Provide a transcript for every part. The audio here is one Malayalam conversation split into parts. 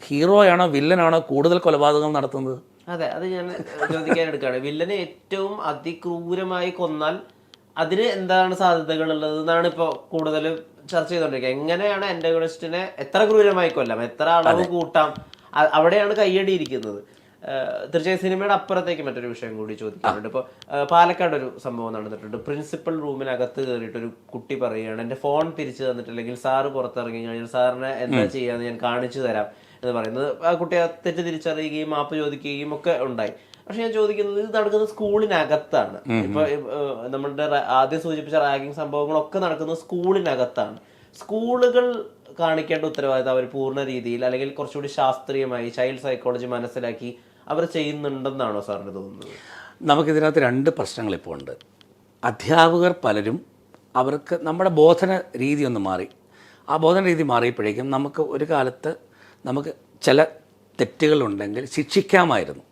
ഹീറോയാണോ വില്ലനാണോ കൂടുതൽ കൊലപാതകങ്ങൾ നടത്തുന്നത്? അതെ, അത് ഞാൻ ചോദിക്കാൻ എടുക്കുകയാണ്. വില്ലനെ ഏറ്റവും അതിക്രൂരമായി കൊന്നാൽ അതിന് എന്താണ് സാധ്യതകൾ ഉള്ളത് എന്നാണ് ഇപ്പോൾ കൂടുതൽ ചർച്ച ചെയ്തുകൊണ്ടിരിക്കുക. എങ്ങനെയാണ് ആന്റഗോണിസ്റ്റിനെ എത്ര ക്രൂരമായി കൊല്ലാം, എത്ര അളവ് കൂട്ടാം, അവിടെയാണ് കയ്യടിയിരിക്കുന്നത്. തീർച്ചയായും സിനിമയുടെ അപ്പുറത്തേക്ക് മറ്റൊരു വിഷയം കൂടി ചോദിക്കാറുണ്ട്. ഇപ്പോൾ പാലക്കാട് ഒരു സംഭവം നടന്നിട്ടുണ്ട്. പ്രിൻസിപ്പൽ റൂമിനകത്ത് കയറിയിട്ട് ഒരു കുട്ടി പറയുകയാണ്, എൻ്റെ ഫോൺ തിരിച്ചു തന്നിട്ടില്ലെങ്കിൽ സാറ് പുറത്തിറങ്ങി കഴിഞ്ഞാൽ സാറിനെ എന്താ ചെയ്യാന്ന് ഞാൻ കാണിച്ചു തരാം എന്ന് പറയുന്നത്. ആ കുട്ടിയെ തെറ്റ് തിരിച്ചറിയുകയും മാപ്പ് ചോദിക്കുകയും ഒക്കെ ഉണ്ടായി. പക്ഷെ ഞാൻ ചോദിക്കുന്നത്, ഇത് നടക്കുന്നത് സ്കൂളിനകത്താണ്. ഇപ്പൊ നമ്മളുടെ ആദ്യം സൂചിപ്പിച്ച റാഗിങ് സംഭവങ്ങളൊക്കെ നടക്കുന്നത് സ്കൂളിനകത്താണ്. സ്കൂളുകൾ കാണിക്കേണ്ട ഉത്തരവാദിത്തം അവർ പൂർണ്ണ രീതിയിൽ അല്ലെങ്കിൽ കുറച്ചുകൂടി ശാസ്ത്രീയമായി ചൈൽഡ് സൈക്കോളജി മനസ്സിലാക്കി അവർ ചെയ്യുന്നുണ്ടെന്നാണോ സാറിന് തോന്നുന്നത്? നമുക്കിതിനകത്ത് രണ്ട് പ്രശ്നങ്ങൾ ഇപ്പോൾ ഉണ്ട്. അധ്യാപകർ പലരും അവർക്ക് നമ്മുടെ ബോധന രീതി ഒന്ന് മാറി. ആ ബോധന രീതി മാറിയപ്പോഴേക്കും നമുക്ക് ഒരു കാലത്ത് നമുക്ക് ചില തെറ്റുകളുണ്ടെങ്കിൽ ശിക്ഷിക്കാമായിരുന്നു.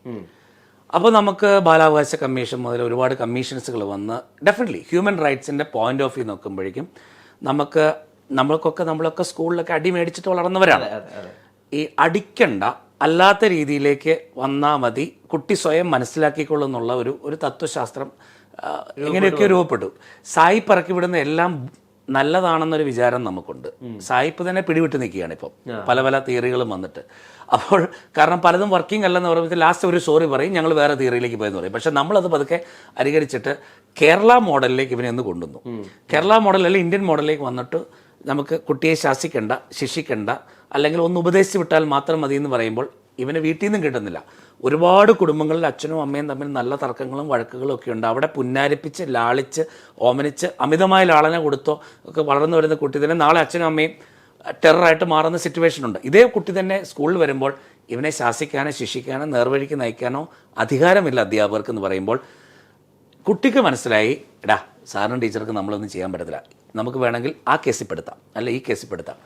അപ്പോൾ നമുക്ക് ബാലാവകാശ കമ്മീഷൻ മുതൽ ഒരുപാട് കമ്മീഷൻസുകൾ വന്ന് ഡെഫിനറ്റ്ലി ഹ്യൂമൻ റൈറ്റ്സിൻ്റെ പോയിന്റ് ഓഫ് വ്യൂ നോക്കുമ്പോഴേക്കും നമ്മളൊക്കെ സ്കൂളിലൊക്കെ അടി മേടിച്ചിട്ട് വളർന്നവരാണ്. ഈ അടിക്കണ്ട, അല്ലാത്ത രീതിയിലേക്ക് വന്നാൽ മതി, കുട്ടി സ്വയം മനസ്സിലാക്കിക്കൊള്ളും എന്നുള്ള ഒരു തത്വശാസ്ത്രം ഇങ്ങനെയൊക്കെ രൂപപ്പെട്ടു. സായിപ്പ് ഇറക്കി വിടുന്ന എല്ലാം നല്ലതാണെന്നൊരു വിചാരം നമുക്കുണ്ട്. സായിപ്പ് തന്നെ പിടിവിട്ട് നിൽക്കുകയാണ് ഇപ്പം, പല പല തിയറികളും വന്നിട്ട്. അപ്പോൾ കാരണം പലതും വർക്കിംഗ് അല്ലെന്ന് പറയുമ്പോൾ ലാസ്റ്റ് ഒരു സോറി പറയും, ഞങ്ങൾ വേറെ തിയറിയിലേക്ക് പോയെന്ന് പറയും. പക്ഷെ നമ്മളത് പതുക്കെ അനുകരിച്ചിട്ട് കേരള മോഡലിലേക്ക് ഇവനെ ഒന്ന് കൊണ്ടുവന്നു. കേരള മോഡൽ അല്ലെങ്കിൽ ഇന്ത്യൻ മോഡലിലേക്ക് വന്നിട്ട് നമുക്ക് കുട്ടിയെ ശാസിക്കേണ്ട, ശിക്ഷിക്കേണ്ട, അല്ലെങ്കിൽ ഒന്ന് ഉപദേശിച്ച് വിട്ടാൽ മാത്രം മതി എന്ന് പറയുമ്പോൾ ഇവനെ വീട്ടിൽ നിന്നും കിട്ടുന്നില്ല. ഒരുപാട് കുടുംബങ്ങളിൽ അച്ഛനും അമ്മയും തമ്മിൽ നല്ല തർക്കങ്ങളും വഴക്കുകളും ഒക്കെ ഉണ്ട്. അവിടെ പുന്നാരിപ്പിച്ച് ലാളിച്ച് ഓമനിച്ച് അമിതമായ ലാളന കൊടുത്തോ ഒക്കെ വളർന്നു വരുന്ന കുട്ടി തന്നെ നാളെ അച്ഛനും അമ്മയും ടെററായിട്ട് മാറുന്ന സിറ്റുവേഷൻ ഉണ്ട്. ഇതേ കുട്ടി തന്നെ സ്കൂളിൽ വരുമ്പോൾ ഇവനെ ശാസിക്കാനോ ശിക്ഷിക്കാനോ നേർവഴിക്ക് നയിക്കാനോ അധികാരമില്ല അധ്യാപകർക്ക് എന്ന് പറയുമ്പോൾ കുട്ടിക്ക് മനസ്സിലായി, എടാ സാറിനും ടീച്ചർക്ക് നമ്മളൊന്നും ചെയ്യാൻ പറ്റത്തില്ല, നമുക്ക് വേണമെങ്കിൽ ആ കേസിൽപ്പെടുത്താം, അല്ല ഈ കേസിൽപ്പെടുത്താം.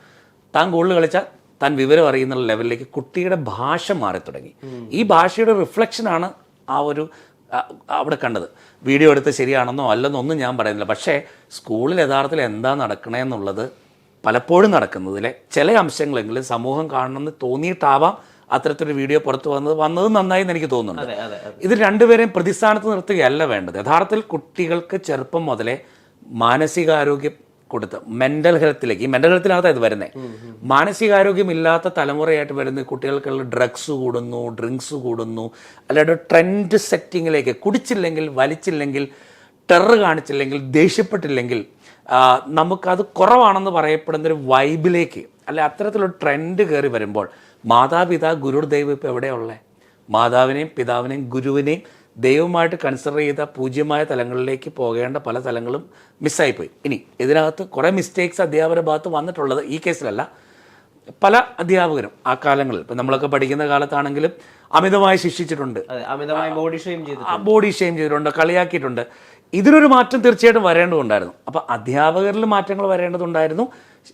താൻ കൂടുതൽ കളിച്ചാൽ താൻ വിവരം അറിയുന്ന ലെവലിലേക്ക് കുട്ടിയുടെ ഭാഷ മാറി തുടങ്ങി. ഈ ഭാഷയുടെ റിഫ്ലക്ഷനാണ് അവിടെ കണ്ടത്. വീഡിയോ എടുത്ത് ശരിയാണെന്നോ അല്ലെന്നോ ഒന്നും ഞാൻ പറയുന്നില്ല. പക്ഷേ സ്കൂളിൽ യഥാർത്ഥത്തിൽ എന്താ നടക്കണമെന്നുള്ളത് പലപ്പോഴും നടക്കുന്നതിലെ ചില അംശങ്ങളെങ്കിലും സമൂഹം കാണണമെന്ന് തോന്നിയിട്ടാവാം അത്തരത്തിലൊരു വീഡിയോ പുറത്തു വന്നത് നന്നായി എന്ന് എനിക്ക് തോന്നുന്നുണ്ട്. ഇത് രണ്ടുപേരെയും പ്രതിസ്ഥാനത്ത് നിർത്തുകയല്ല വേണ്ടത്. യഥാർത്ഥത്തിൽ കുട്ടികൾക്ക് ചെറുപ്പം മുതലേ മാനസികാരോഗ്യം കൊടുത്ത് മെൻ്റൽ ഹെൽത്തിലേക്ക്, ഈ മെൻ്റൽ ഹെൽത്തിനകത്താണ് ഇത് വരുന്നത്. മാനസികാരോഗ്യമില്ലാത്ത തലമുറയായിട്ട് വരുന്ന കുട്ടികൾക്കുള്ള ഡ്രഗ്സ് കൂടുന്നു, ഡ്രിങ്ക്സ് കൂടുന്നു, അല്ലാതെ ട്രെൻഡ് സെറ്റിങ്ങിലേക്ക് കുടിച്ചില്ലെങ്കിൽ, വലിച്ചില്ലെങ്കിൽ, ടെറർ കാണിച്ചില്ലെങ്കിൽ, ദേഷ്യപ്പെട്ടില്ലെങ്കിൽ നമുക്കത് കുറവാണെന്ന് പറയപ്പെടുന്നൊരു വൈബിലേക്ക് അല്ലെ അത്തരത്തിലൊരു ട്രെൻഡ് കയറി വരുമ്പോൾ മാതാപിതാ ഗുരു ദൈവം ഇപ്പോൾ എവിടെയുള്ളത്? മാതാവിനെയും പിതാവിനെയും ഗുരുവിനെയും ദൈവമായിട്ട് കൺസിഡർ ചെയ്ത പൂജ്യമായ തലങ്ങളിലേക്ക് പോകേണ്ട പല തലങ്ങളും മിസ്സായിപ്പോയി. ഇനി ഇതിനകത്ത് കുറേ മിസ്റ്റേക്സ് അധ്യാപകരുടെ ഭാഗത്ത് വന്നിട്ടുള്ളത് ഈ കേസിലല്ല, പല അധ്യാപകരും ആ കാലങ്ങളിൽ ഇപ്പം നമ്മളൊക്കെ പഠിക്കുന്ന കാലത്താണെങ്കിലും അമിതമായി ശിക്ഷിച്ചിട്ടുണ്ട്, ബോഡി ഷെയിം ചെയ്തിട്ടുണ്ട്, കളിയാക്കിയിട്ടുണ്ട്. ഇതിനൊരു മാറ്റം തീർച്ചയായിട്ടും വരേണ്ടതുണ്ടായിരുന്നു. അപ്പോൾ അധ്യാപകരിൽ മാറ്റങ്ങൾ വരേണ്ടതുണ്ടായിരുന്നു,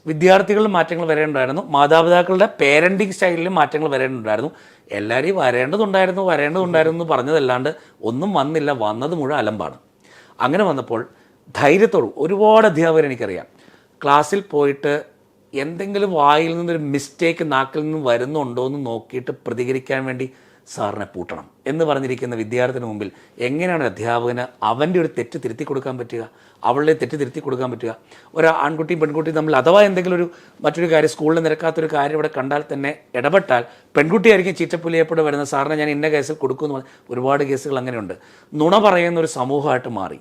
വിദ്യാർത്ഥികളിൽ മാറ്റങ്ങൾ വരേണ്ടതായിരുന്നു, മാതാപിതാക്കളുടെ പേരൻറ്റിങ് സ്റ്റൈലിലും മാറ്റങ്ങൾ വരേണ്ടതുണ്ടായിരുന്നു. എല്ലാവരെയും വരേണ്ടതുണ്ടായിരുന്നു എന്ന് പറഞ്ഞതല്ലാണ്ട് ഒന്നും വന്നില്ല. വന്നത് മുഴുവൻ അലമ്പാണ്. അങ്ങനെ വന്നപ്പോൾ ധൈര്യത്തോടും ഒരുപാട് അധ്യാപകർ എനിക്കറിയാം ക്ലാസ്സിൽ പോയിട്ട് എന്തെങ്കിലും വായിൽ നിന്നൊരു മിസ്റ്റേക്ക് നാക്കിൽ നിന്നും വരുന്നുണ്ടോ എന്ന് നോക്കിയിട്ട് പ്രതികരിക്കാൻ വേണ്ടി സാറിനെ പൂട്ടണം എന്ന് പറഞ്ഞിരിക്കുന്ന വിദ്യാർത്ഥിന് മുമ്പിൽ എങ്ങനെയാണ് അധ്യാപകന് അവൻ്റെ ഒരു തെറ്റ് തിരുത്തി കൊടുക്കാൻ പറ്റുക, അവളുടെ തെറ്റ് തിരുത്തി കൊടുക്കാൻ പറ്റുക? ഒരു ആൺകുട്ടിയും പെൺകുട്ടിയും തമ്മിൽ അഥവാ എന്തെങ്കിലും മറ്റൊരു കാര്യം സ്കൂളിൽ നിരക്കാത്തൊരു കാര്യം ഇവിടെ കണ്ടാൽ തന്നെ ഇടപെട്ടാൽ പെൺകുട്ടിയായിരിക്കും ചീറ്റപ്പുലിയപ്പെട്ട് വരുന്ന സാറിനെ ഞാൻ ഇന്ന കേസിൽ കൊടുക്കുമെന്ന് പറഞ്ഞാൽ ഒരുപാട് കേസുകൾ അങ്ങനെയുണ്ട്. നുണ പറയുന്ന ഒരു സമൂഹമായിട്ട് മാറി,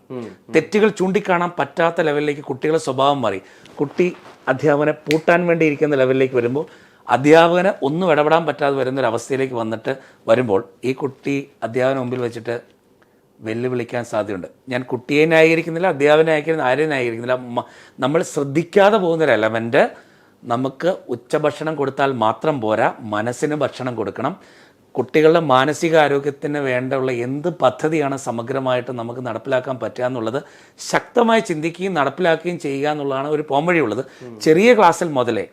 തെറ്റുകൾ ചൂണ്ടിക്കാണാൻ പറ്റാത്ത ലെവലിലേക്ക് കുട്ടികളുടെ സ്വഭാവം മാറി. കുട്ടി അധ്യാപകനെ പൂട്ടാൻ വേണ്ടി ഇരിക്കുന്ന ലെവലിലേക്ക് വരുമ്പോൾ അധ്യാപകന് ഒന്നും ഇടപെടാൻ പറ്റാതെ വരുന്നൊരവസ്ഥയിലേക്ക് വരുമ്പോൾ ഈ കുട്ടി അധ്യാപകന് മുമ്പിൽ വെച്ചിട്ട് വെല്ലുവിളിക്കാൻ സാധ്യതയുണ്ട്. ഞാൻ കുട്ടിയെ ന്യായീകരിക്കുന്നില്ല, അധ്യാപകനെ ന്യായീകരിക്കുന്നില്ല, ആരെയും ന്യായീകരിക്കുന്നില്ല. നമ്മൾ ശ്രദ്ധിക്കാതെ പോകുന്നൊരു എലമെൻറ്റ്, നമുക്ക് ഉച്ചഭക്ഷണം കൊടുത്താൽ മാത്രം പോരാ, മനസ്സിന് ഭക്ഷണം കൊടുക്കണം. കുട്ടികളുടെ മാനസികാരോഗ്യത്തിന് വേണ്ടിയുള്ള എന്ത് പദ്ധതിയാണ് സമഗ്രമായിട്ട് നമുക്ക് നടപ്പിലാക്കാൻ പറ്റുക എന്നുള്ളത് ശക്തമായി ചിന്തിക്കുകയും നടപ്പിലാക്കുകയും ചെയ്യുക എന്നുള്ളതാണ് ഒരു പോംവഴിയുള്ളത്. ചെറിയ ക്ലാസ്സിൽ മുതലേ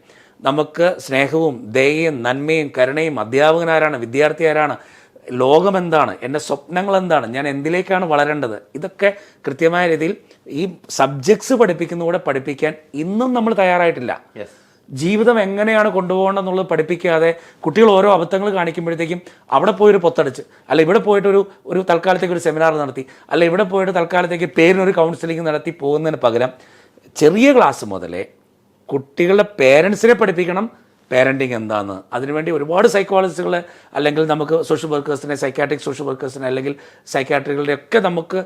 നമുക്ക് സ്നേഹവും ദയയും നന്മയും കരുണയും, അധ്യാപകനാരാണ്, വിദ്യാർത്ഥി ആരാണ്, ലോകമെന്താണ്, എൻ്റെ സ്വപ്നങ്ങൾ എന്താണ്, ഞാൻ എന്തിലേക്കാണ് വളരേണ്ടത്, ഇതൊക്കെ കൃത്യമായ രീതിയിൽ ഈ സബ്ജക്ട്സ് പഠിപ്പിക്കുന്നതോടെ പഠിപ്പിക്കാൻ ഇന്നും നമ്മൾ തയ്യാറായിട്ടില്ല. ജീവിതം എങ്ങനെയാണ് കൊണ്ടുപോകേണ്ടത് എന്നുള്ളത് പഠിപ്പിക്കാതെ കുട്ടികൾ ഓരോ അബദ്ധങ്ങൾ കാണിക്കുമ്പോഴത്തേക്കും അവിടെ പോയൊരു പൊത്തടിച്ച്, അല്ല ഇവിടെ പോയിട്ടൊരു തൽക്കാലത്തേക്ക് ഒരു സെമിനാർ നടത്തി, അല്ല ഇവിടെ പോയിട്ട് തൽക്കാലത്തേക്ക് പേരിനൊരു കൗൺസിലിംഗ് നടത്തി പോകുന്നതിന് പകരം ചെറിയ ക്ലാസ് മുതലേ കുട്ടികളുടെ പേരൻസിനെ പഠിപ്പിക്കണം പേരൻറ്റിങ് എന്താണെന്ന്. അതിനുവേണ്ടി ഒരുപാട് സൈക്കോളജിസ്റ്റുകളെ അല്ലെങ്കിൽ നമുക്ക് സോഷ്യൽ വർക്കേഴ്സിനെ, സൈക്കാട്രിക് സോഷ്യൽ വർക്കേഴ്സിനെ അല്ലെങ്കിൽ സൈക്കാട്രികളുടെ ഒക്കെ നമുക്ക്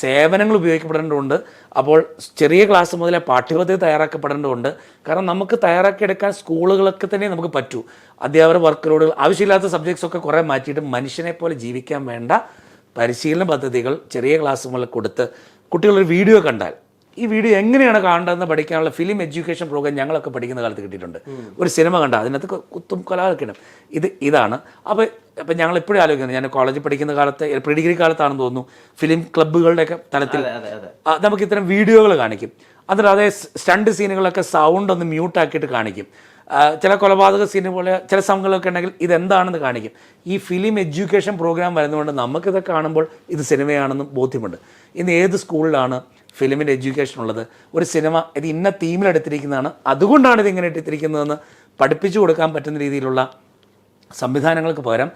സേവനങ്ങൾ ഉപയോഗിക്കപ്പെടേണ്ടതുണ്ട്. അപ്പോൾ ചെറിയ ക്ലാസ് മുതലേ പാഠ്യപദ്ധതി തയ്യാറാക്കപ്പെടേണ്ടതുണ്ട്. കാരണം നമുക്ക് തയ്യാറാക്കിയെടുക്കാൻ സ്കൂളുകളൊക്കെ തന്നെ നമുക്ക് പറ്റൂ. അധ്യാപകർ വർക്കലോടുകൾ ആവശ്യമില്ലാത്ത സബ്ജക്ട്സ് ഒക്കെ കുറേ മാറ്റിയിട്ട് മനുഷ്യനെ പോലെ ജീവിക്കാൻ വേണ്ട പരിശീലന പദ്ധതികൾ ചെറിയ ക്ലാസ് മുതൽ കൊടുത്ത് കുട്ടികളൊരു വീഡിയോ കണ്ടാൽ ഈ വീഡിയോ എങ്ങനെയാണ് കാണേണ്ടതെന്ന് പഠിക്കാനുള്ള ഫിലിം എഡ്യൂക്കേഷൻ പ്രോഗ്രാം ഞങ്ങളൊക്കെ പഠിക്കുന്ന കാലത്ത് കിട്ടിയിട്ടുണ്ട്. ഒരു സിനിമ കണ്ട അതിനകത്ത് കുത്തും കലാതൊക്കെ ഉണ്ട്. ഇതാണ് അപ്പോൾ ഞങ്ങൾ ഇപ്പോഴും ആലോചിക്കുന്നത്, ഞാൻ കോളേജിൽ പഠിക്കുന്ന കാലത്ത് പ്രീ ഡിഗ്രി കാലത്താണെന്ന് തോന്നുന്നു, ഫിലിം ക്ലബ്ബുകളുടെയൊക്കെ തലത്തിൽ നമുക്ക് ഇത്തരം വീഡിയോകൾ കാണിക്കും. എന്നിട്ട് അതേ സ്റ്റണ്ട് സീനുകളൊക്കെ സൗണ്ട് ഒന്ന് മ്യൂട്ടാക്കിയിട്ട് കാണിക്കും. ചില കൊലപാതക സീന് പോലെ ചില സംഭവങ്ങളൊക്കെ ഉണ്ടെങ്കിൽ ഇതെന്താണെന്ന് കാണിക്കും. ഈ ഫിലിം എഡ്യൂക്കേഷൻ പ്രോഗ്രാം വരുന്നതുകൊണ്ട് നമുക്കിത് കാണുമ്പോൾ ഇത് സിനിമയാണെന്നും ബോധ്യമുണ്ട്. ഇന്ന് ഏത് സ്കൂളിലാണ് ഫിലിമിൻ്റെ എഡ്യൂക്കേഷൻ ഉള്ളത്? ഒരു സിനിമ ഇത് ഇന്ന തീമിലെടുത്തിരിക്കുന്നതാണ്, അതുകൊണ്ടാണ് ഇതിങ്ങനെ എടുത്തിരിക്കുന്നതെന്ന് പഠിപ്പിച്ചു കൊടുക്കാൻ പറ്റുന്ന രീതിയിലുള്ള സംവിധാനങ്ങൾക്ക് പകരം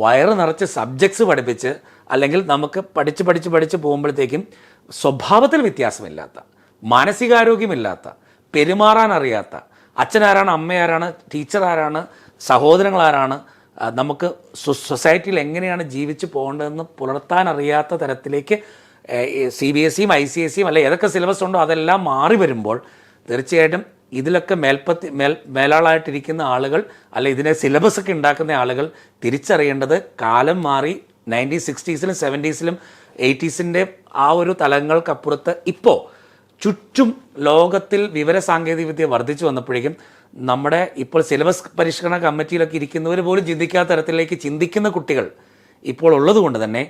വയറ് നിറച്ച് സബ്ജക്ട്സ് പഠിപ്പിച്ച്, അല്ലെങ്കിൽ നമുക്ക് പഠിച്ച് പോകുമ്പോഴത്തേക്കും സ്വഭാവത്തിൽ വ്യത്യാസമില്ലാത്ത, മാനസികാരോഗ്യമില്ലാത്ത, പെരുമാറാൻ അറിയാത്ത, അച്ഛനാരാണ്, അമ്മയാരാണ്, ടീച്ചർ ആരാണ്, സഹോദരങ്ങളാരാണ്, നമുക്ക് സൊസൈറ്റിയിൽ എങ്ങനെയാണ് ജീവിച്ച് പോകേണ്ടതെന്ന് പുലർത്താൻ അറിയാത്ത തരത്തിലേക്ക് CBSEയും ICSEയും അല്ല ഏതൊക്കെ സിലബസ് ഉണ്ടോ അതെല്ലാം മാറി വരുമ്പോൾ തീർച്ചയായിട്ടും ഇതിലൊക്കെ മേലാളായിട്ടിരിക്കുന്ന ആളുകൾ, അല്ല ഇതിനെ സിലബസ് ഒക്കെ ഉണ്ടാക്കുന്ന ആളുകൾ തിരിച്ചറിയേണ്ടത് കാലം മാറി 1960s 70s 80s ആ ഒരു തലങ്ങൾക്കപ്പുറത്ത് ഇപ്പോൾ ചുറ്റും ലോകത്തിൽ വിവരസാങ്കേതികവിദ്യ വർദ്ധിച്ചു വന്നപ്പോഴേക്കും നമ്മുടെ ഇപ്പോൾ സിലബസ് പരിഷ്കരണ കമ്മിറ്റിയിലൊക്കെ ഇരിക്കുന്നവർ പോലും ചിന്തിക്കാത്ത തരത്തിലേക്ക് ചിന്തിക്കുന്ന കുട്ടികൾ ഇപ്പോൾ ഉള്ളതുകൊണ്ട് തന്നെ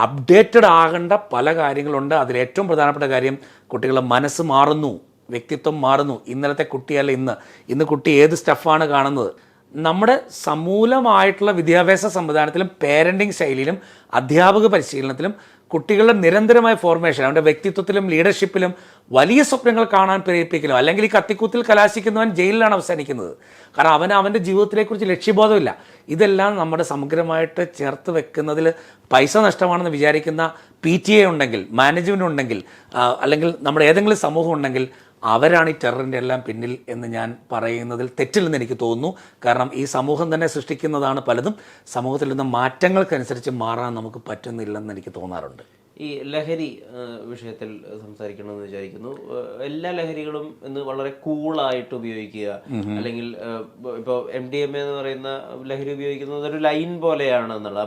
അപ്ഡേറ്റഡ് ആകേണ്ട പല കാര്യങ്ങളുണ്ട്. അതിലേറ്റവും പ്രധാനപ്പെട്ട കാര്യം കുട്ടികളുടെ മനസ്സ് മാറുന്നു, വ്യക്തിത്വം മാറുന്നു. ഇന്നലത്തെ കുട്ടിയല്ല ഇന്ന് കുട്ടി ഏത് സ്റ്റഫാണ് കാണുന്നത്. നമ്മുടെ സമൂലമായിട്ടുള്ള വിദ്യാഭ്യാസ സംവിധാനത്തിലും പേരൻറ്റിങ് ശൈലിയിലും അധ്യാപക പരിശീലനത്തിലും കുട്ടികളുടെ നിരന്തരമായ ഫോർമേഷൻ, അവൻ്റെ വ്യക്തിത്വത്തിലും ലീഡർഷിപ്പിലും വലിയ സ്വപ്നങ്ങൾ കാണാൻ പ്രേരിപ്പിക്കലും, അല്ലെങ്കിൽ ഈ കത്തിക്കൂത്തിൽ കലാശിക്കുന്നവൻ ജയിലിലാണ് അവസാനിക്കുന്നത്. കാരണം അവൻ്റെ ജീവിതത്തിനെക്കുറിച്ച് ലക്ഷ്യബോധമില്ല. ഇതെല്ലാം നമ്മുടെ സമഗ്രമായിട്ട് ചേർത്ത് വെക്കുന്നതിൽ പൈസ നഷ്ടമാണെന്ന് വിചാരിക്കുന്ന PTA ഉണ്ടെങ്കിൽ, മാനേജ്മെൻറ്റ് ഉണ്ടെങ്കിൽ, അല്ലെങ്കിൽ നമ്മുടെ ഏതെങ്കിലും സമൂഹം ഉണ്ടെങ്കിൽ അവരാണ് ഈ ടെററിൻ്റെ എല്ലാം പിന്നിൽ എന്ന് ഞാൻ പറയുന്നതിൽ തെറ്റില്ലെന്ന് എനിക്ക് തോന്നുന്നു. കാരണം ഈ സമൂഹം തന്നെ സൃഷ്ടിക്കുന്നതാണ് പലതും. സമൂഹത്തിൽ നിന്ന് മാറ്റങ്ങൾക്കനുസരിച്ച് മാറാൻ നമുക്ക് പറ്റുന്നില്ലെന്ന് എനിക്ക് തോന്നാറുണ്ട്. ഈ ലഹരി വിഷയത്തിൽ സംസാരിക്കണമെന്ന് വിചാരിക്കുന്നു. എല്ലാ ലഹരികളും ഇന്ന് വളരെ കൂളായിട്ട് ഉപയോഗിക്കുക, അല്ലെങ്കിൽ ഇപ്പോൾ MDMA എന്ന് പറയുന്ന ലഹരി ഉപയോഗിക്കുന്നത് ഒരു ലൈൻ പോലെയാണ് എന്നുള്ളത്.